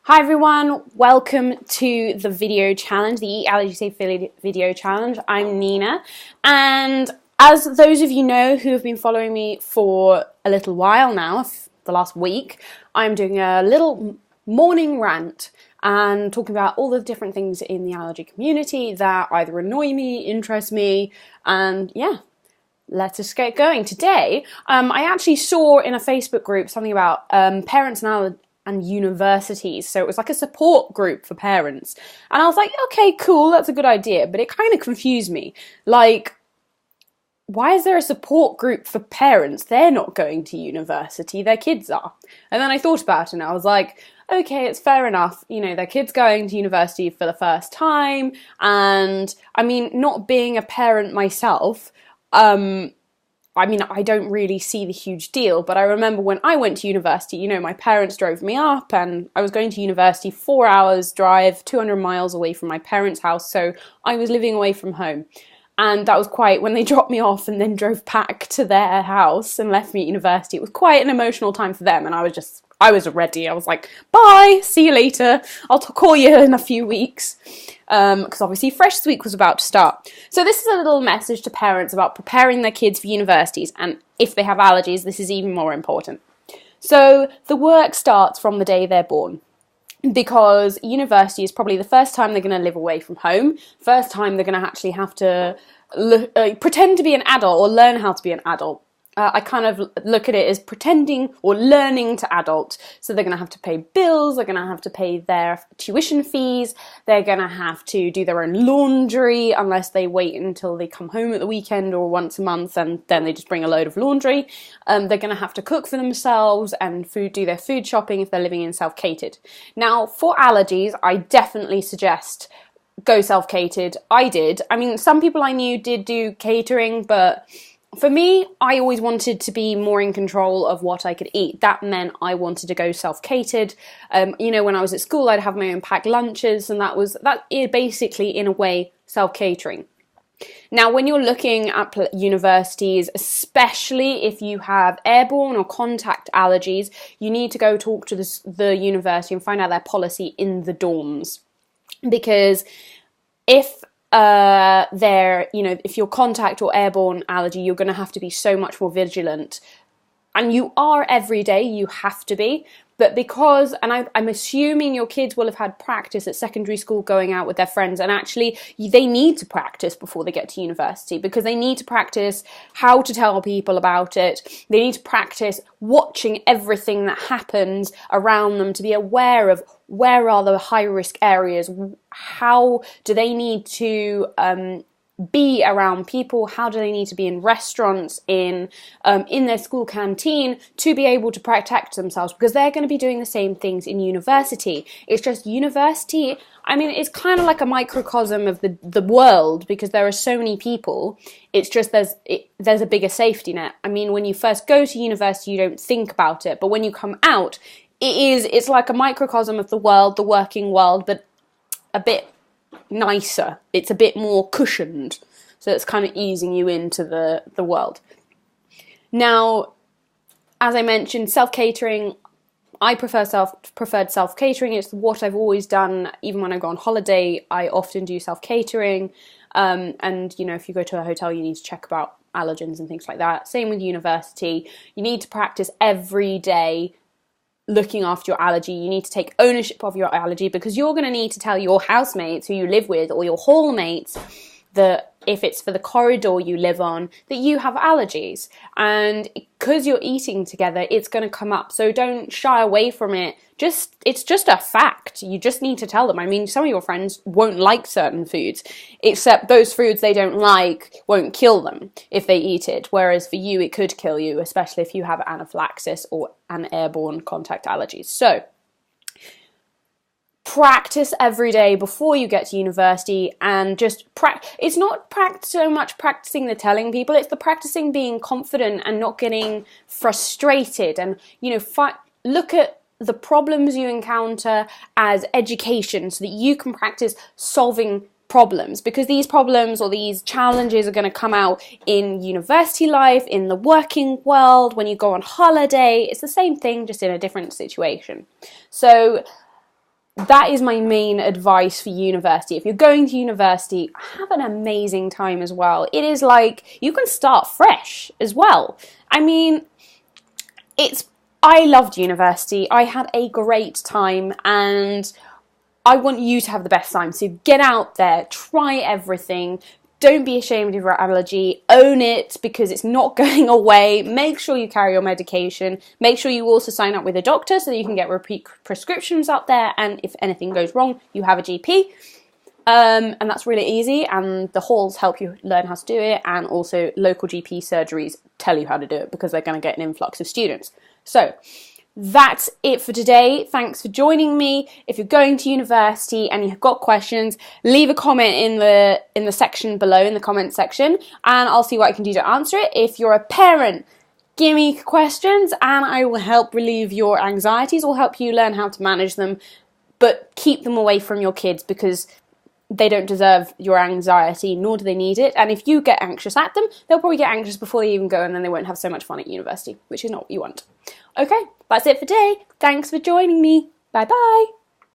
Hi everyone, welcome to the video challenge, the Eat Allergy Safe video challenge. I'm Nina, and as those of you know who have been following me for a little while now, the last week, I'm doing a little morning rant and talking about all the different things in the allergy community that either annoy me, interest me, and yeah, let's just get going. Today, I actually saw in a Facebook group something about parents and universities. So it was like a support group for parents. And I was like, okay, cool, that's a good idea. But it kind of confused me. Like, why is there a support group for parents? They're not going to university, their kids are. And then I thought about it and I was like, okay, it's fair enough. You know, their kid's going to university for the first time. And I mean, not being a parent myself, I don't really see the huge deal, but I remember when I went to university, you know, my parents drove me up and I was going to university 4 hours drive, 200 miles away from my parents' house, so I was living away from home. And that was when they dropped me off and then drove back to their house and left me at university, it was quite an emotional time for them, and I was ready. I was like, bye, see you later, I'll call you in a few weeks. Because obviously Fresh Week was about to start. So this is a little message to parents about preparing their kids for universities, and if they have allergies, this is even more important. So the work starts from the day they're born, because university is probably the first time they're going to live away from home, first time they're going to actually have to pretend to be an adult or learn how to be an adult. I kind of look at it as pretending or learning to adult. So they're going to have to pay bills, they're going to have to pay their tuition fees, they're going to have to do their own laundry unless they wait until they come home at the weekend or once a month and then they just bring a load of laundry. They're going to have to cook for themselves and do their food shopping if they're living in self-catered. Now, for allergies, I definitely suggest go self-catered. I did. I mean, some people I knew did do catering, but for me, I always wanted to be more in control of what I could eat. That meant I wanted to go self-catered. You know, when I was at school, I'd have my own packed lunches, and that is basically, in a way, self-catering. Now, when you're looking at universities, especially if you have airborne or contact allergies, you need to go talk to the university and find out their policy in the dorms. Because if if you're contact or airborne allergy, you're going to have to be so much more vigilant. And you are every day, you have to be. But I'm assuming your kids will have had practice at secondary school going out with their friends, and actually they need to practice before they get to university, because they need to practice how to tell people about it. They need to practice watching everything that happens around them to be aware of where are the high risk areas, how do they need to be around people, how do they need to be in restaurants, in their school canteen, to be able to protect themselves, because they're going to be doing the same things in university. It's just university, I mean, it's kind of like a microcosm of the world, because there are so many people. It's just there's a bigger safety net. I mean, when you first go to university, you don't think about it, but when you come out, it's like a microcosm of the world, the working world, but a bit nicer. It's a bit more cushioned, so it's kind of easing you into the world. Now, as I mentioned, self-catering, I preferred self-catering. It's what I've always done. Even when I go on holiday, I often do self-catering, and you know, if you go to a hotel, you need to check about allergens and things like that. Same with university. You need to practice every day looking after your allergy. You need to take ownership of your allergy, because you're going to need to tell your housemates who you live with, or your hallmates, that if it's for the corridor you live on, that you have allergies. And because you're eating together, it's going to come up. So don't shy away from it. It's just a fact. You just need to tell them. I mean, some of your friends won't like certain foods, except those foods they don't like won't kill them if they eat it. Whereas for you, it could kill you, especially if you have anaphylaxis or an airborne contact allergies. So practice every day before you get to university, and just it's not so much practicing the telling people, it's the practicing being confident and not getting frustrated, and you know, look at the problems you encounter as education, so that you can practice solving problems, because these problems or these challenges are going to come out in university life, in the working world, when you go on holiday. It's the same thing, just in a different situation. So that is my main advice for university. If you're going to university, have an amazing time as well. It is like, you can start fresh as well. I mean, I loved university. I had a great time, and I want you to have the best time. So get out there, try everything. Don't be ashamed of your allergy. Own it, because it's not going away. Make sure you carry your medication. Make sure you also sign up with a doctor so that you can get repeat prescriptions up there. And if anything goes wrong, you have a GP. And that's really easy. And the halls help you learn how to do it. And also local GP surgeries tell you how to do it, because they're going to get an influx of students. So that's it for today. Thanks for joining me. If you're going to university and you've got questions, leave a comment in the section below, in the comment section, and I'll see what I can do to answer it. If you're a parent, give me questions and I will help relieve your anxieties, or help you learn how to manage them, but keep them away from your kids, because they don't deserve your anxiety, nor do they need it. And if you get anxious at them, they'll probably get anxious before they even go, and then they won't have so much fun at university, which is not what you want. Okay, that's it for today. Thanks for joining me. Bye bye.